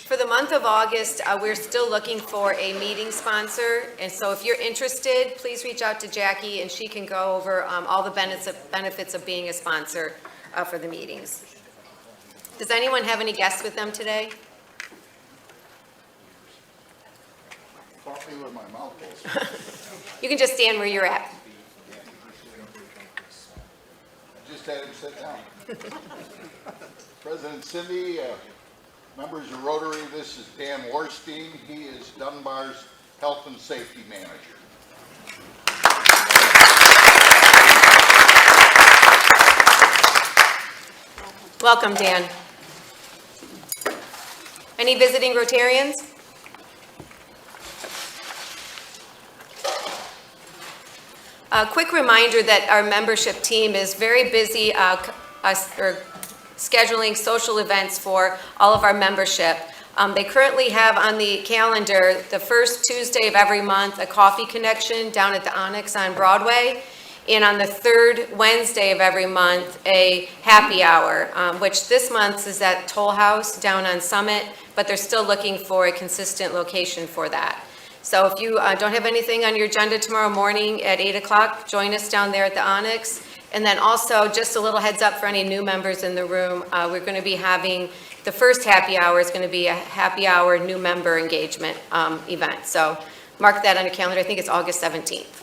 For the month of August, we're still looking for a meeting sponsor, and so if you're interested, please reach out to Jackie, and she can go over all the benefits of being a sponsor for the meetings. Does anyone have any guests with them today? Caught me with my mouth closed. You can just stand where you're at. I just had him sit down. President Cindy, members of Rotary, this is Dan Warstein. He is Dunbar's Health and Safety Manager. Welcome, Dan. Any visiting Rotarians? A quick reminder that our membership team is very busy scheduling social events for all of our membership. They currently have on the calendar the first Tuesday of every month a coffee connection down at the Onyx on Broadway, and on the third Wednesday of every month a happy hour, which this month is at Toll House down on Summit, but they're still looking for a consistent location for that. So if you don't have anything on your agenda tomorrow morning at 8 o'clock, join us down there at the Onyx. And then also, just a little heads up for any new members in the room, we're going to be having, the first happy hour is going to be a happy hour new member engagement event. So mark that on your calendar. I think it's August 17th.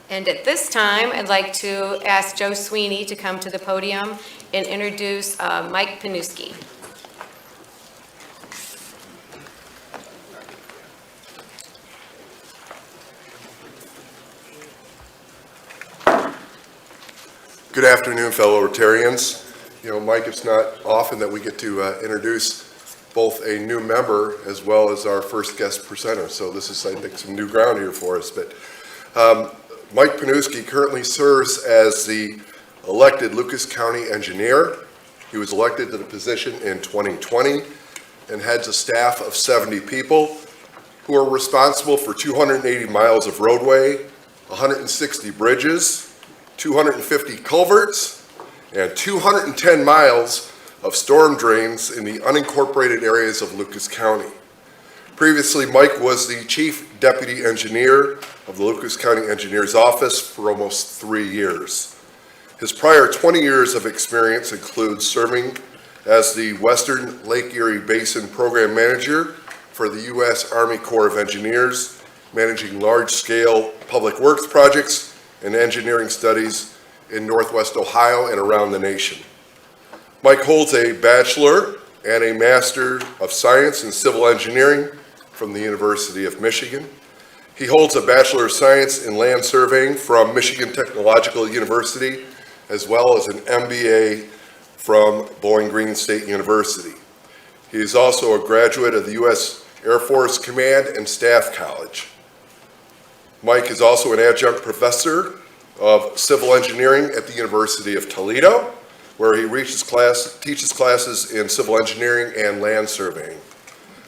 And at this time, I'd like to ask Joe Sweeney to come to the podium and introduce Mike Pniewski. Good afternoon, fellow Rotarians. You know, Mike, it's not often that we get to introduce both a new member as well as our first guest presenter. So this is, I think, some new ground here for us. But Mike Panewski currently serves as the elected Lucas County engineer. He was elected to the position in 2020 and heads a staff of 70 people who are responsible for 280 miles of roadway, 160 bridges, 250 culverts, and 210 miles of storm drains in the unincorporated areas of Lucas County. Previously, Mike was the Chief Deputy Engineer of the Lucas County Engineer's Office for almost 3 years. His prior 20 years of experience include serving as the Western Lake Erie Basin Program Manager for the U.S. Army Corps of Engineers, managing large-scale public works projects and engineering studies in Northwest Ohio and around the nation. Mike holds a Bachelor and a Master of Science in Civil Engineering from the University of Michigan. He holds a Bachelor of Science in Land Surveying from Michigan Technological University, as well as an MBA from Bowling Green State University. He is also a graduate of the U.S. Air Force Command and Staff College. Mike is also an adjunct professor of civil engineering at the University of Toledo, where he teaches classes in civil engineering and land surveying.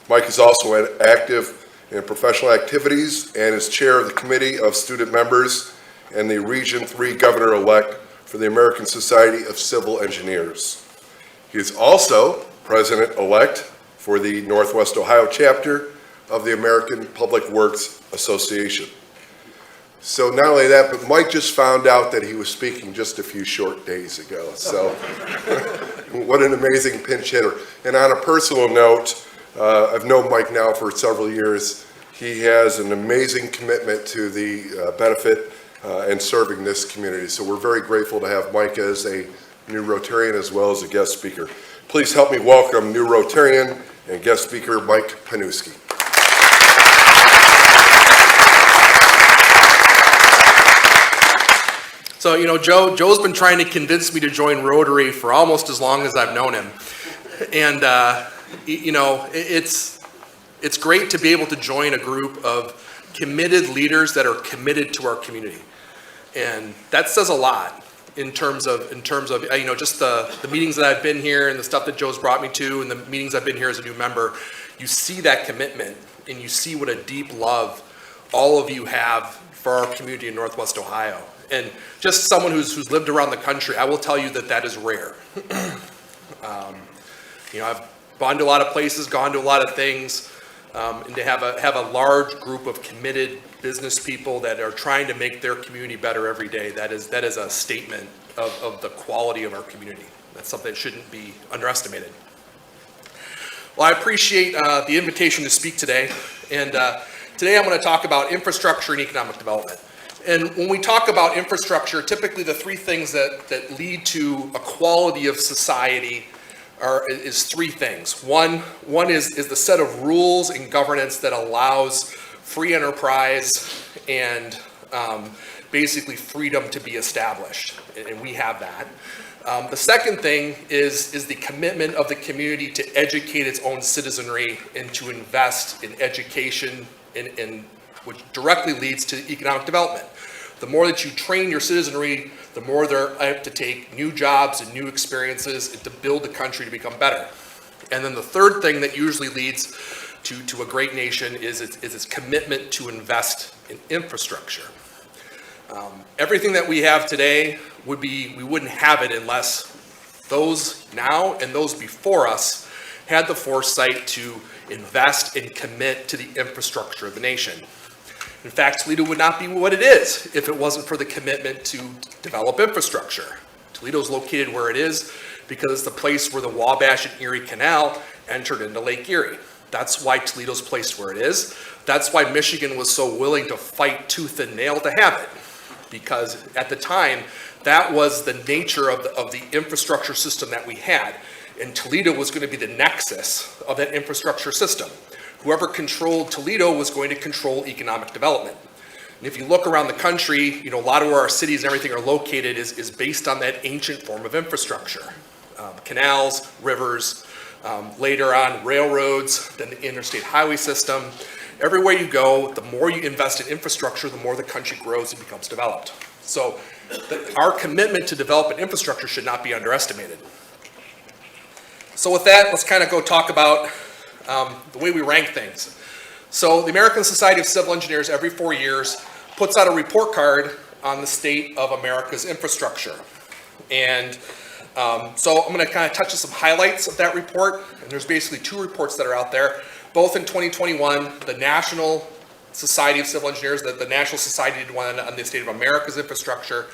Mike is also active in professional activities and is chair of the Committee of Student Members and the Region 3 Governor-elect for the American Society of Civil Engineers. He is also President-elect for the Northwest Ohio chapter of the American Public Works Association. So not only that, but Mike just found out that he was speaking just a few short days ago. So what an amazing pinch hitter. And on a personal note, I've known Mike now for several years. He has an amazing commitment to the benefit and serving this community. So we're very grateful to have Mike as a new Rotarian as well as a guest speaker. Please help me welcome new Rotarian and guest speaker Mike Panewski. So, you know, Joe's been trying to convince me to join Rotary for almost as long as I've known him. And, you know, it's great to be able to join a group of committed leaders that are committed to our community. And that says a lot in terms of you know, just the meetings that I've been here and the stuff that Joe's brought me to and the meetings I've been here as a new member. You see that commitment and you see what a deep love all of you have for our community in Northwest Ohio. And just someone who's lived around the country, I will tell you that that is rare. I've gone to a lot of places, gone to a lot of things, and to have a large group of committed business people that are trying to make their community better every day. That is a statement of the quality of our community. That's something that shouldn't be underestimated. Well, I appreciate the invitation to speak today, and today I'm going to talk about infrastructure and economic development. And when we talk about infrastructure, typically the three things that lead to a quality of society is three things. One is the set of rules and governance that allows free enterprise and basically freedom to be established, and we have that. The second thing is the commitment of the community to educate its own citizenry and to invest in education, which directly leads to economic development. The more that you train your citizenry, the more they're able to take new jobs and new experiences and to build the country to become better. And then the third thing that usually leads to a great nation is its commitment to invest in infrastructure. Everything that we have today we wouldn't have it unless those now and those before us had the foresight to invest and commit to the infrastructure of the nation. In fact, Toledo would not be what it is if it wasn't for the commitment to develop infrastructure. Toledo is located where it is because it's the place where the Wabash and Erie Canal entered into Lake Erie. That's why Toledo's placed where it is. That's why Michigan was so willing to fight tooth and nail to have it, because at the time, that was the nature of the infrastructure system that we had. And Toledo was going to be the nexus of that infrastructure system. Whoever controlled Toledo was going to control economic development. And if you look around the country, a lot of where our cities and everything are located is based on that ancient form of infrastructure. Canals, rivers, later on railroads, then the interstate highway system. Everywhere you go, the more you invest in infrastructure, the more the country grows and becomes developed. So our commitment to develop an infrastructure should not be underestimated. So with that, let's kind of go talk about the way we rank things. So the American Society of Civil Engineers every 4 years puts out a report card on the state of America's infrastructure. And so I'm going to kind of touch on some highlights of that report. And there's basically two reports that are out there. Both in 2021, the National Society of Civil Engineers, the National Society did one on the state of America's infrastructure.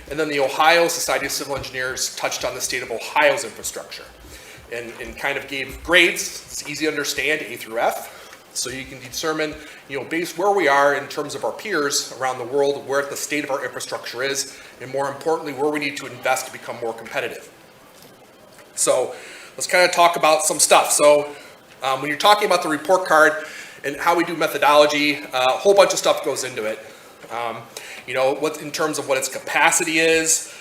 And then the Ohio Society of Civil Engineers touched on the state of Ohio's infrastructure. And kind of gave grades. It's easy to understand, A through F. So you can determine, based where we are in terms of our peers around the world, where the state of our infrastructure is, and more importantly, where we need to invest to become more competitive. So let's kind of talk about some stuff. So when you're talking about the report card and how we do methodology, a whole bunch of stuff goes into it. What in terms of what its capacity is,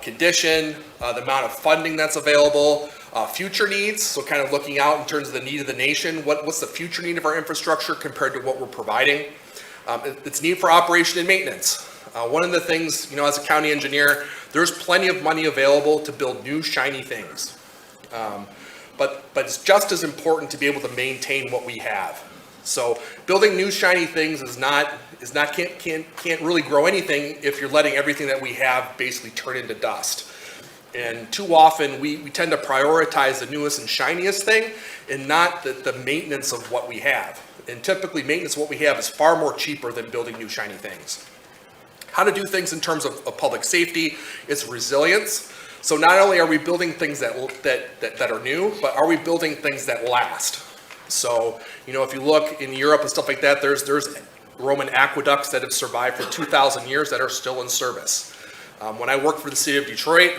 condition, the amount of funding that's available, future needs, so kind of looking out in terms of the need of the nation, what's the future need of our infrastructure compared to what we're providing, its need for operation and maintenance. One of the things, as a county engineer, there's plenty of money available to build new shiny things, but it's just as important to be able to maintain what we have. So building new shiny things can't really grow anything if you're letting everything that we have basically turn into dust. And too often we tend to prioritize the newest and shiniest thing and not the maintenance of what we have. And typically maintenance of what we have is far more cheaper than building new shiny things. How to do things in terms of public safety is resilience. So not only are we building things that are new, but are we building things that last? So, if you look in Europe and stuff like that, there's Roman aqueducts that have survived for 2,000 years that are still in service. When I worked for the city of Detroit,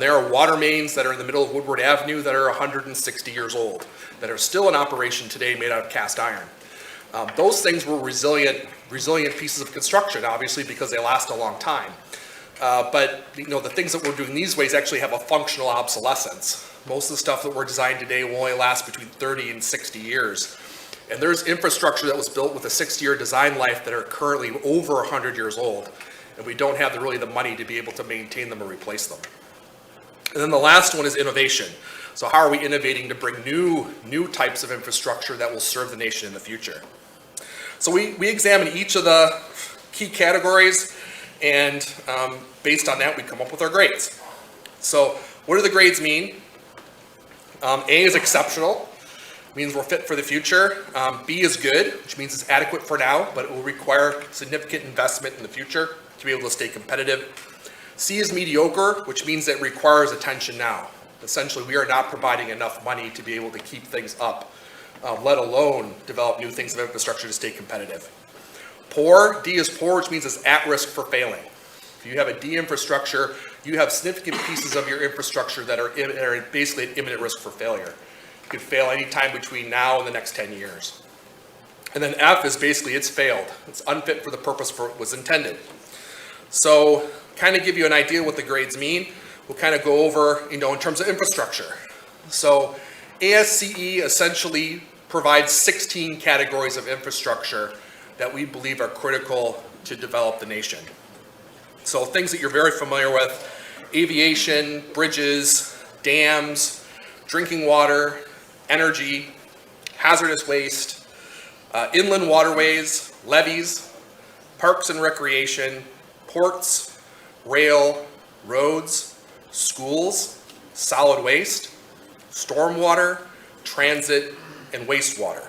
there are water mains that are in the middle of Woodward Avenue that are 160 years old, that are still in operation today, made out of cast iron. Those things were resilient pieces of construction, obviously, because they last a long time. But the things that we're doing these ways actually have a functional obsolescence. Most of the stuff that we're designing today will only last between 30 and 60 years. And there's infrastructure that was built with a 60-year design life that are currently over 100 years old. And we don't have really the money to be able to maintain them or replace them. And then the last one is innovation. So how are we innovating to bring new types of infrastructure that will serve the nation in the future? So we examine each of the key categories, and based on that, we come up with our grades. So what do the grades mean? A is exceptional, means we're fit for the future. B is good, which means it's adequate for now, but it will require significant investment in the future to be able to stay competitive. C is mediocre, which means that it requires attention now. Essentially, we are not providing enough money to be able to keep things up, let alone develop new things of infrastructure to stay competitive. Poor, D is poor, which means it's at risk for failing. If you have a D infrastructure, you have significant pieces of your infrastructure that are basically at imminent risk for failure. You could fail anytime between now and the next 10 years. And then F is basically it's failed. It's unfit for the purpose for it was intended. So kind of give you an idea what the grades mean. We'll kind of go over, in terms of infrastructure. So ASCE essentially provides 16 categories of infrastructure that we believe are critical to develop the nation. So things that you're very familiar with: aviation, bridges, dams, drinking water, energy, hazardous waste, inland waterways, levees, parks and recreation, ports, rail, roads, schools, solid waste, stormwater, transit, and wastewater.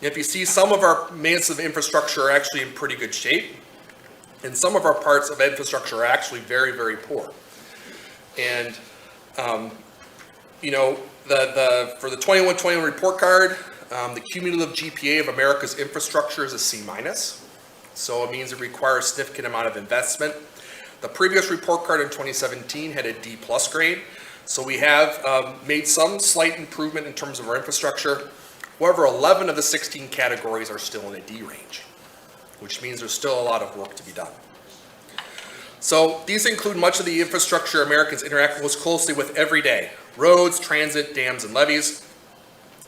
If you see, some of our massive infrastructure are actually in pretty good shape, and some of our parts of infrastructure are actually very, very poor. And, for the 21-21 report card, the cumulative GPA of America's infrastructure is a C-. So it means it requires a significant amount of investment. The previous report card in 2017 had a D+ grade. So we have made some slight improvement in terms of our infrastructure. However, 11 of the 16 categories are still in a D range, which means there's still a lot of work to be done. So these include much of the infrastructure Americans interact most closely with every day: roads, transit, dams, and levees.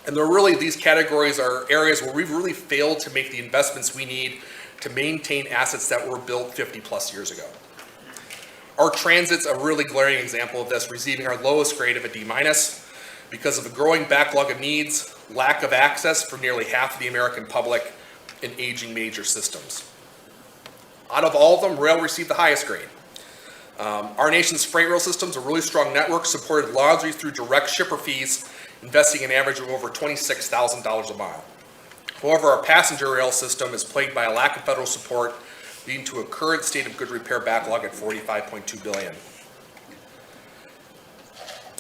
And these categories are areas where we've really failed to make the investments we need to maintain assets that were built 50+ years ago. Our transit's a really glaring example of this, receiving our lowest grade of a D- because of a growing backlog of needs, lack of access for nearly half of the American public, and aging major systems. Out of all of them, rail received the highest grade. Our nation's freight rail system's a really strong network, supported largely through direct shipper fees, investing an average of over $26,000 a mile. However, our passenger rail system is plagued by a lack of federal support, leading to a current state of good repair backlog at $45.2 billion.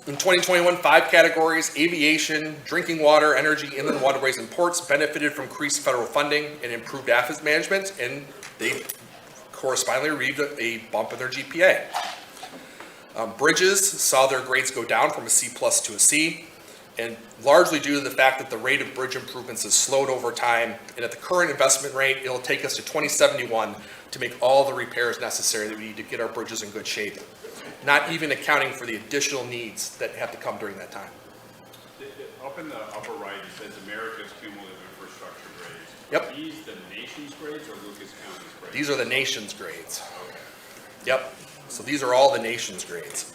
In 2021, 5 categories: aviation, drinking water, energy, inland waterways, and ports benefited from increased federal funding and improved asset management, and they correspondingly received a bump in their GPA. Bridges saw their grades go down from a C+ to a C, and largely due to the fact that the rate of bridge improvements has slowed over time, and at the current investment rate, it'll take us to 2071 to make all the repairs necessary that we need to get our bridges in good shape, not even accounting for the additional needs that have to come during that time. Up in the upper right, it says America's cumulative infrastructure grades. Yep. Are these the nation's grades or Lucas County's grades? These are the nation's grades. Okay. Yep, so these are all the nation's grades.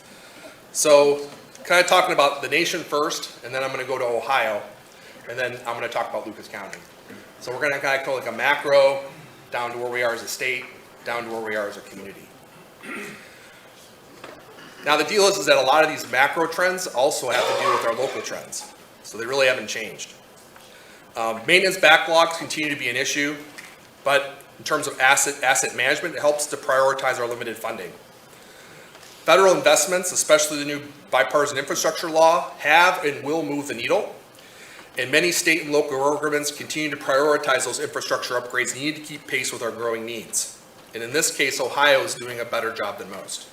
So kind of talking about the nation first, and then I'm going to go to Ohio, and then I'm going to talk about Lucas County. So we're going to kind of go like a macro, down to where we are as a state, down to where we are as a community. Now the deal is that a lot of these macro trends also have to do with our local trends. So they really haven't changed. Maintenance backlogs continue to be an issue, but in terms of asset management, it helps to prioritize our limited funding. Federal investments, especially the new Bipartisan Infrastructure Law, have and will move the needle. And many state and local governments continue to prioritize those infrastructure upgrades and need to keep pace with our growing needs. And in this case, Ohio is doing a better job than most.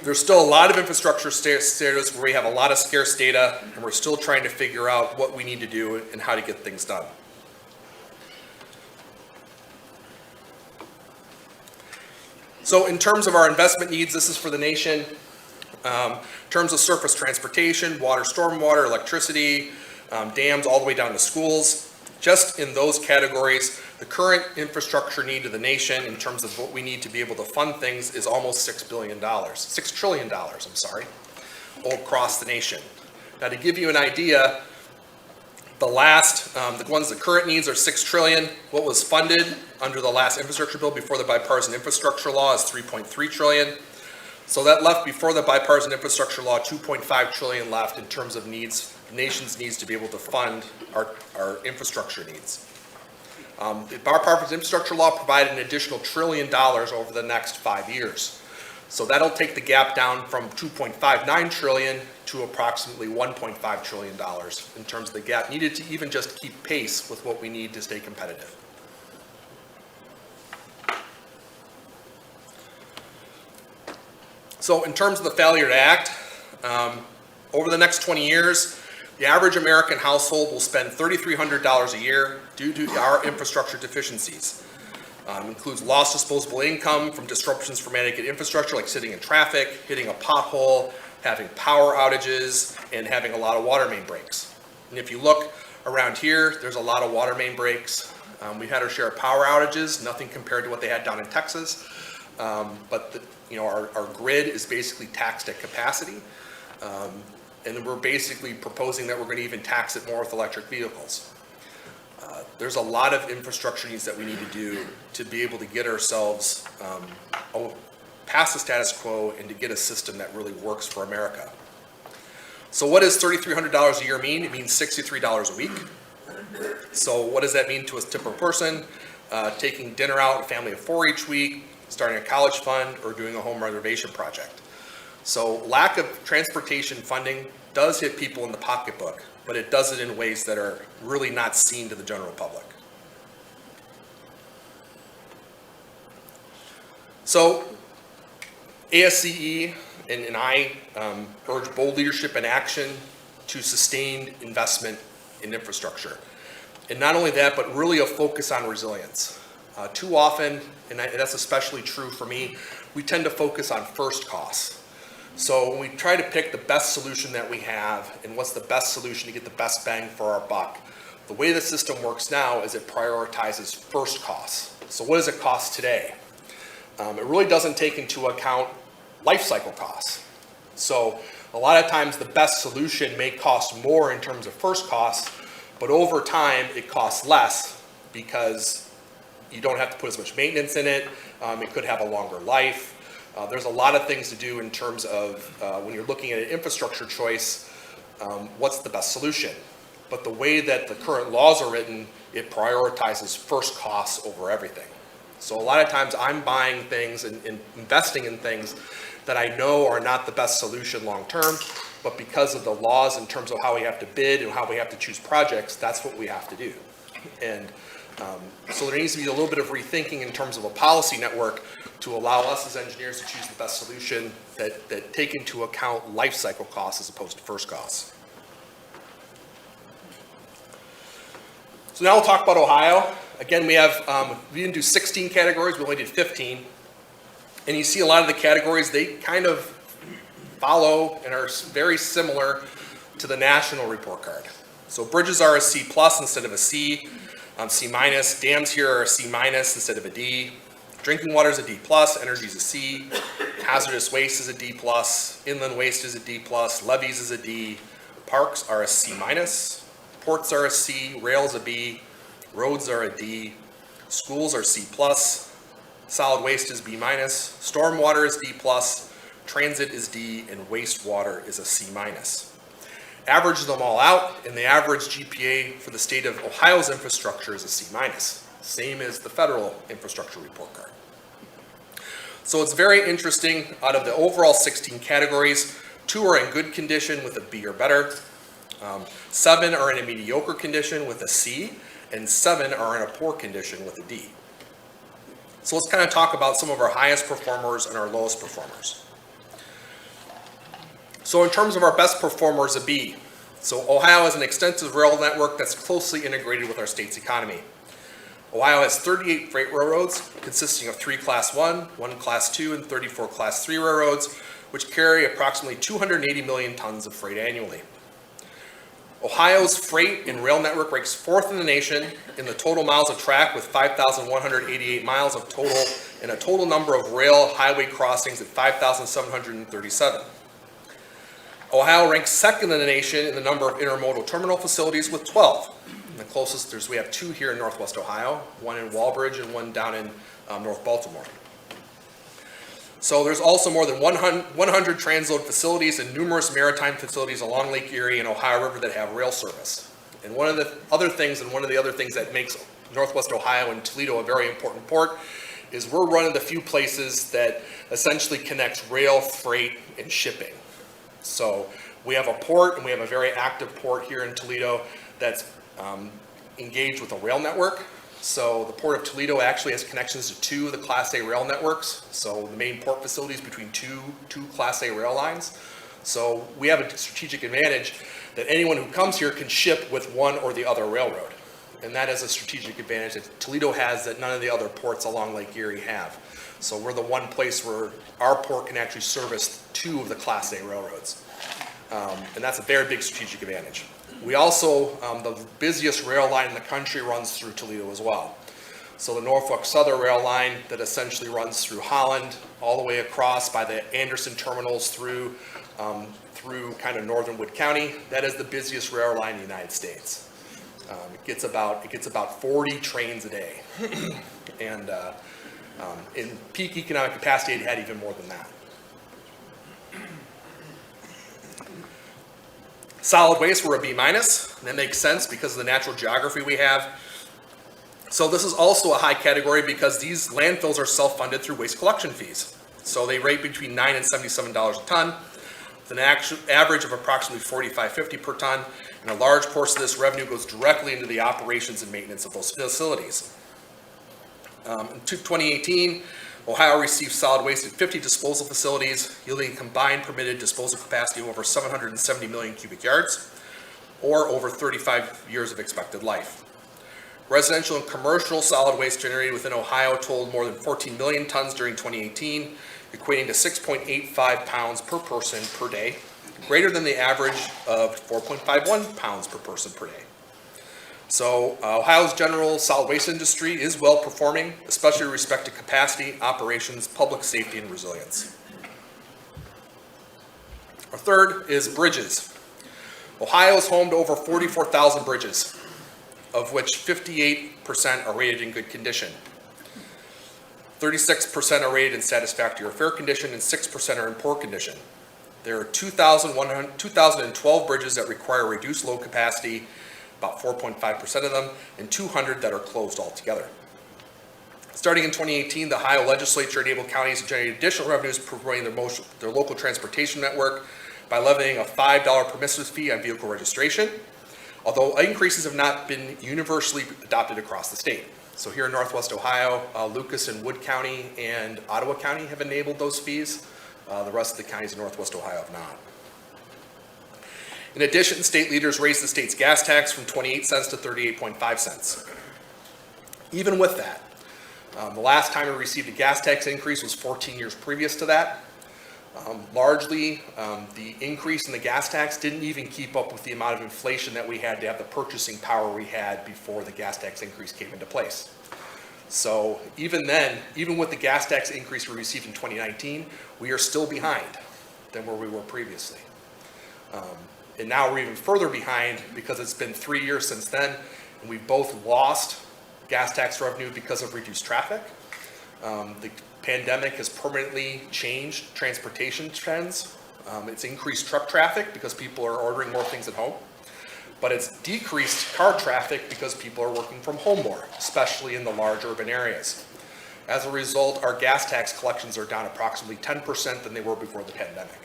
There's still a lot of infrastructure status where we have a lot of scarce data, and we're still trying to figure out what we need to do and how to get things done. So in terms of our investment needs, this is for the nation. In terms of surface transportation, water, stormwater, electricity, dams, all the way down to schools. Just in those categories, the current infrastructure need of the nation in terms of what we need to be able to fund things is almost $6 trillion, I'm sorry, all across the nation. Now to give you an idea, the current needs are $6 trillion. What was funded under the last infrastructure bill before the Bipartisan Infrastructure Law is $3.3 trillion. So that left, before the Bipartisan Infrastructure Law, $2.5 trillion left in terms of needs, nation's needs to be able to fund our infrastructure needs. The Bipartisan Infrastructure Law provided an additional $1 trillion over the next 5 years. So that'll take the gap down from $2.59 trillion to approximately $1.5 trillion in terms of the gap needed to even just keep pace with what we need to stay competitive. So in terms of the failure to act, over the next 20 years, the average American household will spend $3,300 a year due to our infrastructure deficiencies. Includes lost disposable income from disruptions from inadequate infrastructure, like sitting in traffic, hitting a pothole, having power outages, and having a lot of water main breaks. And if you look around here, there's a lot of water main breaks. We've had our share of power outages, nothing compared to what they had down in Texas. But our grid is basically taxed at capacity. And we're basically proposing that we're going to even tax it more with electric vehicles. There's a lot of infrastructure needs that we need to do to be able to get ourselves past the status quo and to get a system that really works for America. So what does $3,300 a year mean? It means $63 a week. So what does that mean to a typical person? Taking dinner out, a family of 4 each week, starting a college fund, or doing a home renovation project. So lack of transportation funding does hit people in the pocketbook, but it does it in ways that are really not seen to the general public. So ASCE and I urge bold leadership and action to sustained investment in infrastructure. And not only that, but really a focus on resilience. Too often, and that's especially true for me, we tend to focus on first costs. So when we try to pick the best solution that we have and what's the best solution to get the best bang for our buck, the way the system works now is it prioritizes first costs. So what does it cost today? It really doesn't take into account life cycle costs. So a lot of times the best solution may cost more in terms of first costs, but over time it costs less because you don't have to put as much maintenance in it. It could have a longer life. There's a lot of things to do in terms of when you're looking at an infrastructure choice, what's the best solution? But the way that the current laws are written, it prioritizes first costs over everything. So a lot of times I'm buying things and investing in things that I know are not the best solution long term, but because of the laws in terms of how we have to bid and how we have to choose projects, that's what we have to do. And so there needs to be a little bit of rethinking in terms of a policy network to allow us as engineers to choose the best solution that take into account life cycle costs as opposed to first costs. So now we'll talk about Ohio. Again, we didn't do 16 categories, we only did 15. And you see a lot of the categories, they kind of follow and are very similar to the national report card. So bridges are a C plus instead of a C. C minus, dams here are a C minus instead of a D. Drinking water is a D plus, energy is a C. Hazardous waste is a D plus, inland waste is a D plus, levees is a D. Parks are a C minus, ports are a C, rails a B, roads are a D, schools are C plus, solid waste is B minus, stormwater is D plus, transit is D, and wastewater is a C minus. Average them all out, and the average GPA for the state of Ohio's infrastructure is a C minus, same as the federal infrastructure report card. So it's very interesting. Out of the overall 16 categories, 2 are in good condition with a B or better, 7 are in a mediocre condition with a C, and 7 are in a poor condition with a D. So let's kind of talk about some of our highest performers and our lowest performers. So in terms of our best performers, a B. So Ohio has an extensive rail network that's closely integrated with our state's economy. Ohio has 38 freight railroads consisting of 3 Class 1, 1 Class 2, and 34 Class 3 railroads, which carry approximately 280 million tons of freight annually. Ohio's freight and rail network ranks 4th in the nation in the total miles of track with 5,188 miles of total and a total number of rail highway crossings at 5,737. Ohio ranks 2nd in the nation in the number of intermodal terminal facilities with 12. And the closest, we have 2 here in Northwest Ohio, one in Walbridge and one down in North Baltimore. So there's also more than 100 transload facilities and numerous maritime facilities along Lake Erie and Ohio River that have rail service. And one of the other things that makes Northwest Ohio and Toledo a very important port is we're one of the few places that essentially connects rail, freight, and shipping. So we have a port, and we have a very active port here in Toledo that's engaged with a rail network. So the Port of Toledo actually has connections to 2 of the Class A rail networks. So the main port facilities between two Class A rail lines. So we have a strategic advantage that anyone who comes here can ship with one or the other railroad. And that is a strategic advantage that Toledo has that none of the other ports along Lake Erie have. So we're the one place where our port can actually service 2 of the Class A railroads. And that's a very big strategic advantage. We also, the busiest rail line in the country runs through Toledo as well. So the Norfolk Southern rail line that essentially runs through Holland, all the way across by the Anderson terminals through kind of northern Wood County, that is the busiest rail line in the United States. It gets about 40 trains a day. And in peak economic capacity, it had even more than that. Solid waste, we're a B-. That makes sense because of the natural geography we have. So this is also a high category because these landfills are self-funded through waste collection fees. So they rate between $9 and $77 a ton, with an average of approximately $45.50 per ton. And a large portion of this revenue goes directly into the operations and maintenance of those facilities. In 2018, Ohio received solid waste at 50 disposal facilities, yielding a combined permitted disposal capacity of over 770 million cubic yards, or over 35 years of expected life. Residential and commercial solid waste generated within Ohio totaled more than 14 million tons during 2018, equating to 6.85 pounds per person per day, greater than the average of 4.51 pounds per person per day. So Ohio's general solid waste industry is well performing, especially with respect to capacity, operations, public safety, and resilience. Our third is bridges. Ohio is home to over 44,000 bridges, of which 58% are rated in good condition. 36% are rated in satisfactory or fair condition, and 6% are in poor condition. There are 2,012 bridges that require reduced load capacity, about 4.5% of them, and 200 that are closed altogether. Starting in 2018, the Ohio legislature enabled counties to generate additional revenues promoting their local transportation network by levying a $5 permissive fee on vehicle registration, although increases have not been universally adopted across the state. So here in Northwest Ohio, Lucas and Wood County and Ottawa County have enabled those fees. The rest of the counties in Northwest Ohio have not. In addition, state leaders raised the state's gas tax from 28 cents to 38.5 cents. Even with that, the last time we received a gas tax increase was 14 years previous to that. Largely, the increase in the gas tax didn't even keep up with the amount of inflation that we had to have the purchasing power we had before the gas tax increase came into place. So even then, even with the gas tax increase we received in 2019, we are still behind than where we were previously. And now we're even further behind because it's been 3 years since then, and we've both lost gas tax revenue because of reduced traffic. The pandemic has permanently changed transportation trends. It's increased truck traffic because people are ordering more things at home, but it's decreased car traffic because people are working from home more, especially in the large urban areas. As a result, our gas tax collections are down approximately 10% than they were before the pandemic.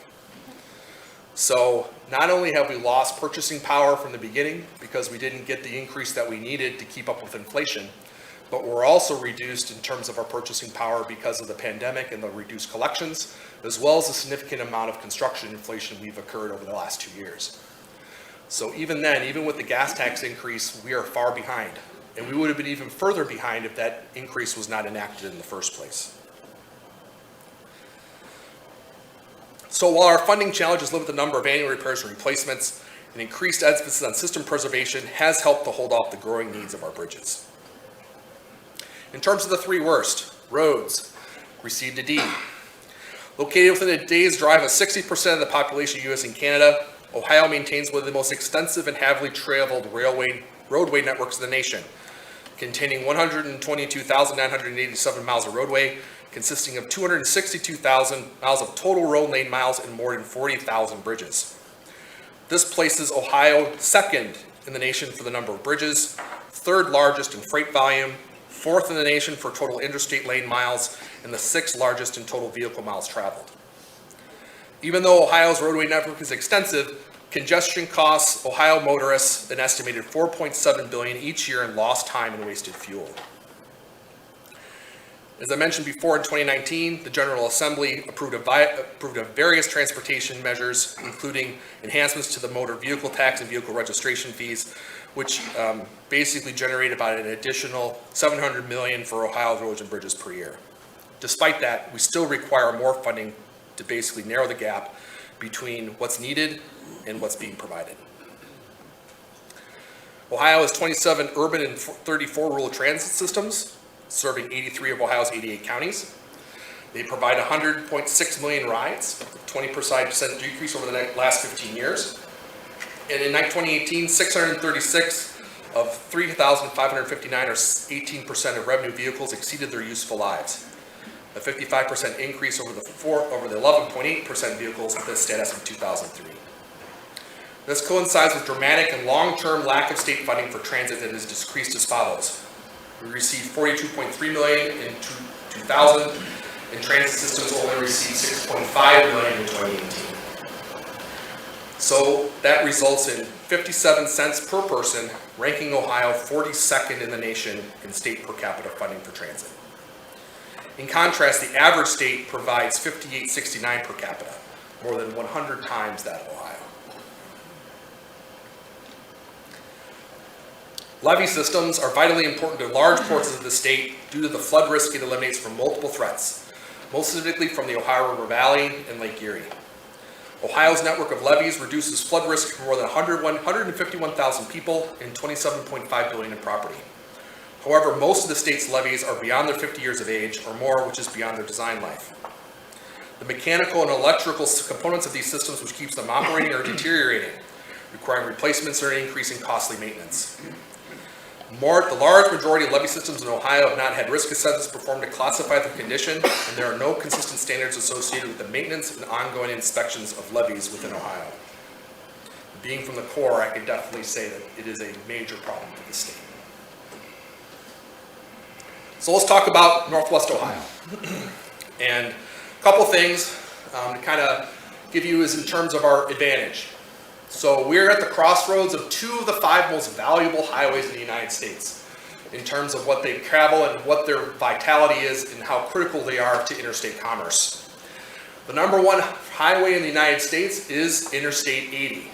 So not only have we lost purchasing power from the beginning because we didn't get the increase that we needed to keep up with inflation, but we're also reduced in terms of our purchasing power because of the pandemic and the reduced collections, as well as a significant amount of construction inflation we've occurred over the last 2 years. So even then, even with the gas tax increase, we are far behind. And we would have been even further behind if that increase was not enacted in the first place. So while our funding challenges limit the number of annual repairs and replacements, an increased emphasis on system preservation has helped to hold off the growing needs of our bridges. In terms of the 3 worst, roads received a D. Located within a day's drive of 60% of the population of the US and Canada, Ohio maintains one of the most extensive and heavily traveled roadway networks in the nation, containing 122,987 miles of roadway, consisting of 262,000 miles of total road lane miles and more than 40,000 bridges. This places Ohio second in the nation for the number of bridges, third largest in freight volume, fourth in the nation for total interstate lane miles, and the sixth largest in total vehicle miles traveled. Even though Ohio's roadway network is extensive, congestion costs Ohio motorists an estimated $4.7 billion each year in lost time and wasted fuel. As I mentioned before, in 2019, the General Assembly approved of various transportation measures, including enhancements to the motor vehicle tax and vehicle registration fees, which basically generate about an additional $700 million for Ohio's roads and bridges per year. Despite that, we still require more funding to basically narrow the gap between what's needed and what's being provided. Ohio has 27 urban and 34 rural transit systems, serving 83 of Ohio's 88 counties. They provide 100.6 million rides, a 20% decrease over the last 15 years. And in 2018, 636 of 3,559, or 18% of revenue vehicles, exceeded their useful lives, a 55% increase over the 11.8% vehicles with this status in 2003. This coincides with dramatic and long-term lack of state funding for transit that is decreased as follows. We received $42.3 million in 2000, and transit systems only received $6.5 million in 2018. So that results in 57 cents per person, ranking Ohio 42nd in the nation in state per capita funding for transit. In contrast, the average state provides $58.69 per capita, more than 100 times that of Ohio. Levee systems are vitally important to large portions of the state due to the flood risk it eliminates from multiple threats, most specifically from the Ohio River Valley and Lake Erie. Ohio's network of levees reduces flood risk for more than 151,000 people and $27.5 billion in property. However, most of the state's levees are beyond their 50 years of age or more, which is beyond their design life. The mechanical and electrical components of these systems, which keeps them operating, are deteriorating, requiring replacements or increasing costly maintenance. The large majority of levee systems in Ohio have not had risk assessments performed to classify the condition, and there are no consistent standards associated with the maintenance and ongoing inspections of levees within Ohio. Being from the Corps, I can definitely say that it is a major problem for the state. So let's talk about Northwest Ohio. And a couple things to kind of give you is in terms of our advantage. So we're at the crossroads of two of the 5 most valuable highways in the United States in terms of what they travel and what their vitality is and how critical they are to interstate commerce. The number 1 highway in the United States is Interstate 80.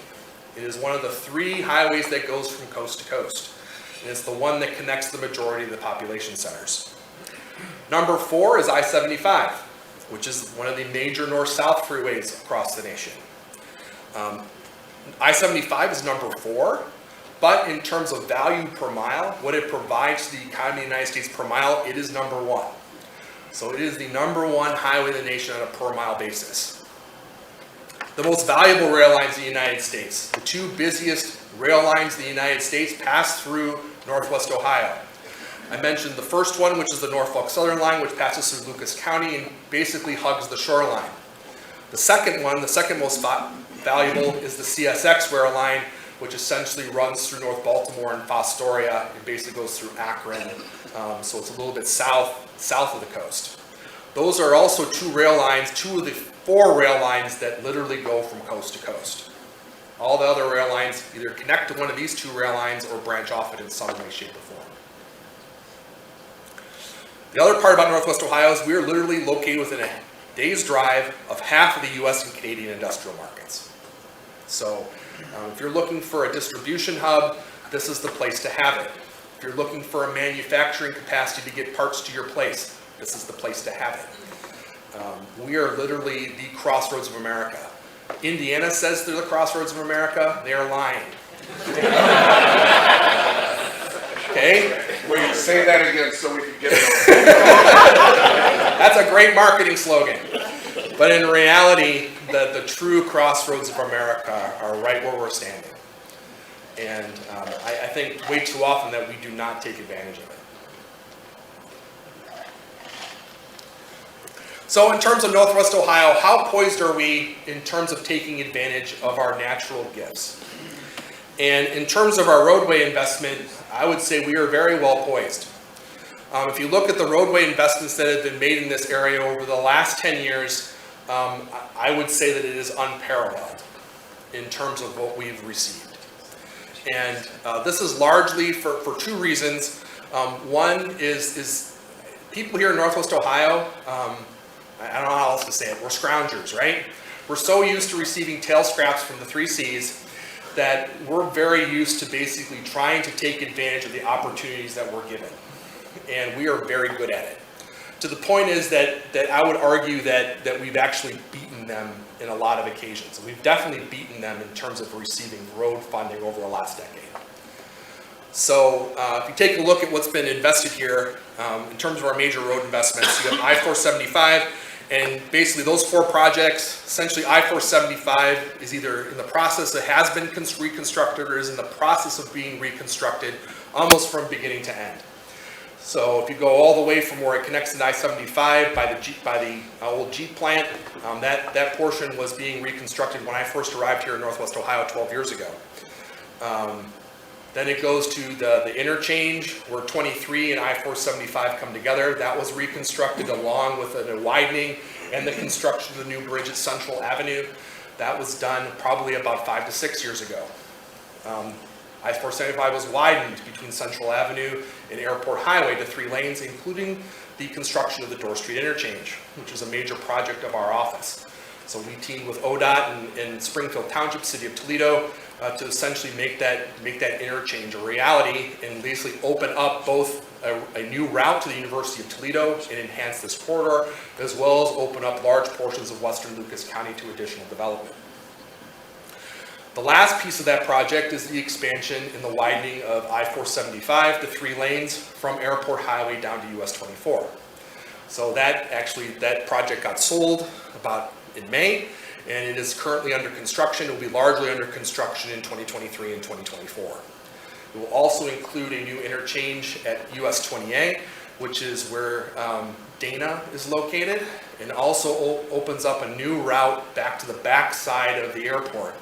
It is one of the 3 highways that goes from coast to coast. And it's the one that connects the majority of the population centers. Number 4 is I-75, which is one of the major north-south freeways across the nation. I-75 is number 4, but in terms of value per mile, what it provides to the economy of the United States per mile, it is number 1. So it is the number 1 highway in the nation on a per mile basis. The most valuable rail lines in the United States, the 2 busiest rail lines in the United States, pass through Northwest Ohio. I mentioned the first one, which is the Norfolk Southern line, which passes through Lucas County and basically hugs the shoreline. The second one, the second most valuable, is the CSX rail line, which essentially runs through North Baltimore and Fostoria. It basically goes through Akron, so it's a little bit south of the coast. Those are also 2 rail lines, 2 of the 4 rail lines that literally go from coast to coast. All the other rail lines either connect to one of these 2 rail lines or branch off it in some way, shape, or form. The other part about Northwest Ohio is we are literally located within a day's drive of half of the U.S. and Canadian industrial markets. So if you're looking for a distribution hub, this is the place to have it. If you're looking for a manufacturing capacity to get parts to your place, this is the place to have it. We are literally the crossroads of America. Indiana says they're the crossroads of America. They're lying. Okay? Wait, say that again so we can get it. That's a great marketing slogan. But in reality, the true crossroads of America are right where we're standing. And I think way too often that we do not take advantage of it. So in terms of Northwest Ohio, how poised are we in terms of taking advantage of our natural gifts? And in terms of our roadway investment, I would say we are very well poised. If you look at the roadway investments that have been made in this area over the last 10 years, I would say that it is unparalleled in terms of what we've received. And this is largely for two reasons. One is people here in Northwest Ohio, I don't know how else to say it, we're scroungers, right? We're so used to receiving tail scraps from the 3 Cs that we're very used to basically trying to take advantage of the opportunities that we're given. And we are very good at it. To the point is that I would argue that we've actually beaten them in a lot of occasions. We've definitely beaten them in terms of receiving road funding over the last decade. So if you take a look at what's been invested here, in terms of our major road investments, you have I-475, and basically those 4 projects, essentially I-475 is either in the process that has been reconstructed or is in the process of being reconstructed almost from beginning to end. So if you go all the way from where it connects to I-75 by the old Jeep plant, that portion was being reconstructed when I first arrived here in Northwest Ohio 12 years ago. Then it goes to the interchange where 23 and I-475 come together. That was reconstructed along with a widening and the construction of the new bridge at Central Avenue. That was done probably about 5 to 6 years ago. I-475 was widened between Central Avenue and Airport Highway to 3 lanes, including the construction of the Dorr Street interchange, which is a major project of our office. So we teamed with ODOT and Springfield Township, City of Toledo, to essentially make that interchange a reality and basically open up both a new route to the University of Toledo and enhance this corridor, as well as open up large portions of western Lucas County to additional development. The last piece of that project is the expansion and the widening of I-475 to 3 lanes from Airport Highway down to US 24. So that project got sold about in May, and it is currently under construction. It will be largely under construction in 2023 and 2024. It will also include a new interchange at US 20A, which is where Dana is located, and also opens up a new route back to the back side of the airport.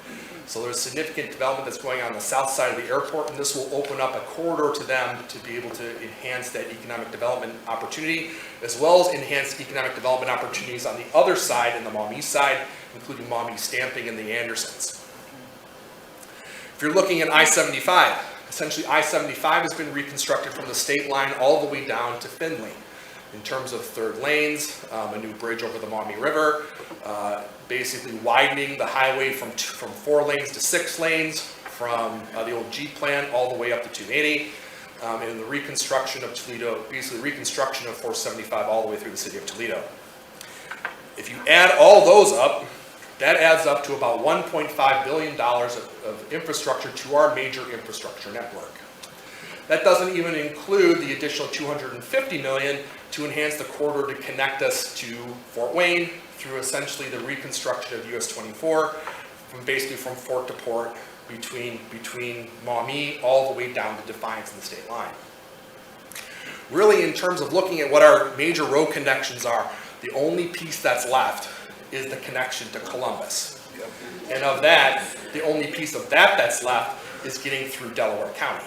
So there's significant development that's going on the south side of the airport, and this will open up a corridor to them to be able to enhance that economic development opportunity, as well as enhance economic development opportunities on the other side, in the Maumee side, including Maumee Stamping and the Andersons. If you're looking at I-75, essentially I-75 has been reconstructed from the state line all the way down to Findlay in terms of 3rd lanes, a new bridge over the Maumee River, basically widening the highway from 4 lanes to 6 lanes, from the old Jeep plant all the way up to 280, and the reconstruction of Toledo, basically reconstruction of 475 all the way through the city of Toledo. If you add all those up, that adds up to about $1.5 billion of infrastructure to our major infrastructure network. That doesn't even include the additional $250 million to enhance the corridor to connect us to Fort Wayne through essentially the reconstruction of US 24, basically from Fort to Port, between Maumee all the way down to Defiance and the state line. Really, in terms of looking at what our major road connections are, the only piece that's left is the connection to Columbus. And of that, the only piece of that's left is getting through Delaware County.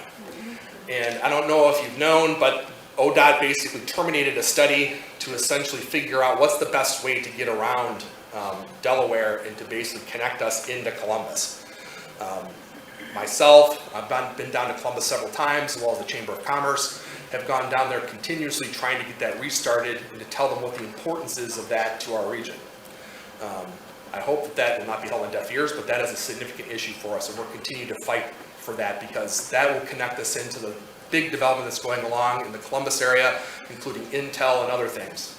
And I don't know if you've known, but ODOT basically terminated a study to essentially figure out what's the best way to get around Delaware and to basically connect us into Columbus. Myself, I've been down to Columbus several times, as well as the Chamber of Commerce, have gone down there continuously trying to get that restarted and to tell them what the importance is of that to our region. I hope that will not be held on deaf ears, but that is a significant issue for us, and we'll continue to fight for that because that will connect us into the big development that's going along in the Columbus area, including Intel and other things.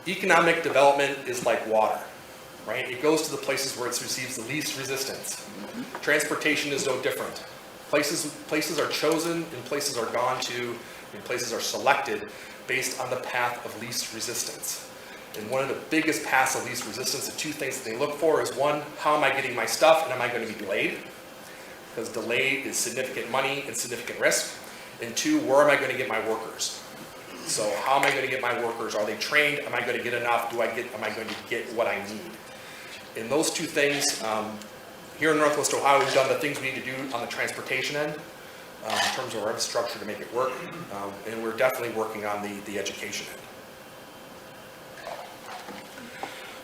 Economic development is like water, right? It goes to the places where it receives the least resistance. Transportation is no different. Places are chosen and places are gone to and places are selected based on the path of least resistance. And one of the biggest paths of least resistance, the 2 things that they look for is 1, how am I getting my stuff and am I going to be delayed? Because delay is significant money and significant risk. And 2, where am I going to get my workers? So how am I going to get my workers? Are they trained? Am I going to get enough? Am I going to get what I need? In those two things, here in Northwest Ohio, we've done the things we need to do on the transportation end in terms of our infrastructure to make it work, and we're definitely working on the education end.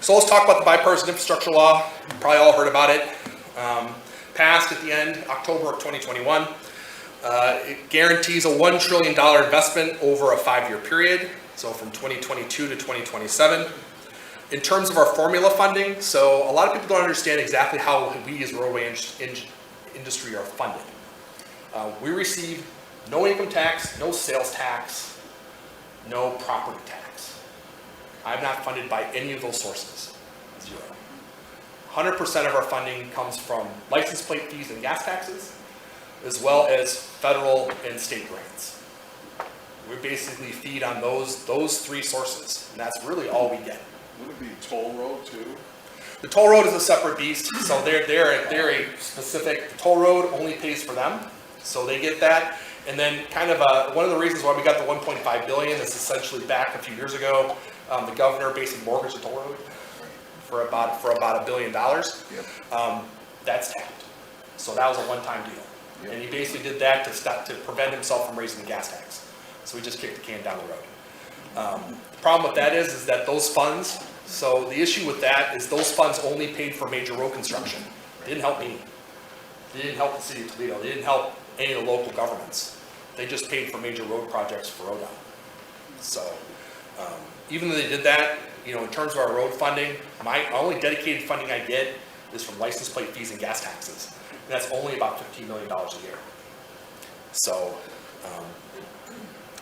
So let's talk about the Bipartisan Infrastructure Law. You probably all heard about it. Passed at the end, October of 2021. It guarantees a $1 trillion investment over a 5-year period, so from 2022 to 2027. In terms of our formula funding, so a lot of people don't understand exactly how we as roadway industry are funded. We receive no income tax, no sales tax, no property tax. I'm not funded by any of those sources, 0. 100% of our funding comes from license plate fees and gas taxes, as well as federal and state grants. We basically feed on those 3 sources, and that's really all we get. Would it be toll road too? The toll road is a separate beast, so they're a specific, the toll road only pays for them, so they get that. And then kind of one of the reasons why we got the $1.5 billion is essentially back a few years ago, the governor basically mortgaged the toll road for about $1 billion. That's tapped. So that was a one-time deal. And he basically did that to prevent himself from raising the gas tax. So he just kicked the can down the road. The problem with that is that those funds, so the issue with that is those funds only paid for major road construction. They didn't help me. They didn't help the city of Toledo. They didn't help any of the local governments. They just paid for major road projects for ODOT. So even though they did that, in terms of our road funding, my only dedicated funding I get is from license plate fees and gas taxes. And that's only about $15 million a year. So,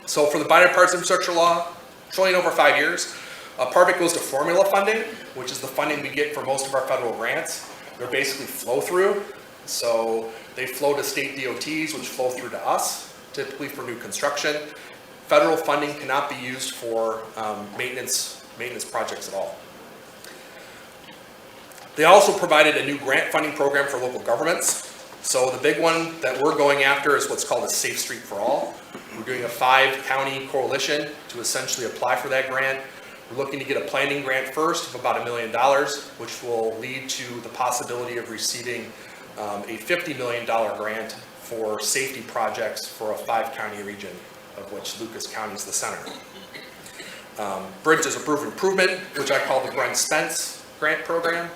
so for the Bipartisan Infrastructure Law, $1 trillion over 5 years. Part of it goes to formula funding, which is the funding we get for most of our federal grants. They're basically flow through. So they flow to state DOTs, which flow through to us, typically for new construction. Federal funding cannot be used for maintenance projects at all. They also provided a new grant funding program for local governments. So the big one that we're going after is what's called a Safe Street for All. We're doing a 5-county coalition to essentially apply for that grant. We're looking to get a planning grant first of about $1 million, which will lead to the possibility of receiving a $50 million grant for safety projects for a 5-county region, of which Lucas County is the center. Brent is approved improvement, which I call the Brent Spence grant program,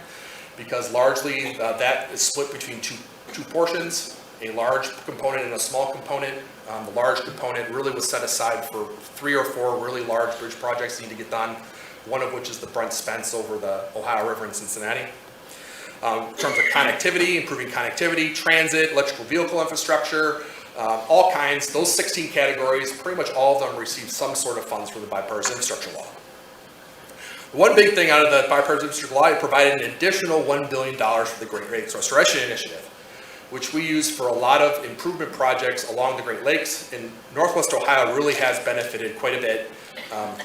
because largely that is split between two portions, a large component and a small component. The large component really was set aside for 3 or 4 really large bridge projects that need to get done, one of which is the Brent Spence over the Ohio River in Cincinnati. In terms of connectivity, improving connectivity, transit, electrical vehicle infrastructure, all kinds, those 16 categories, pretty much all of them receive some sort of funds from the Bipartisan Infrastructure Law. One big thing out of the Bipartisan Infrastructure Law, it provided an additional $1 billion for the Great Lakes Restoration Initiative, which we use for a lot of improvement projects along the Great Lakes. And Northwest Ohio really has benefited quite a bit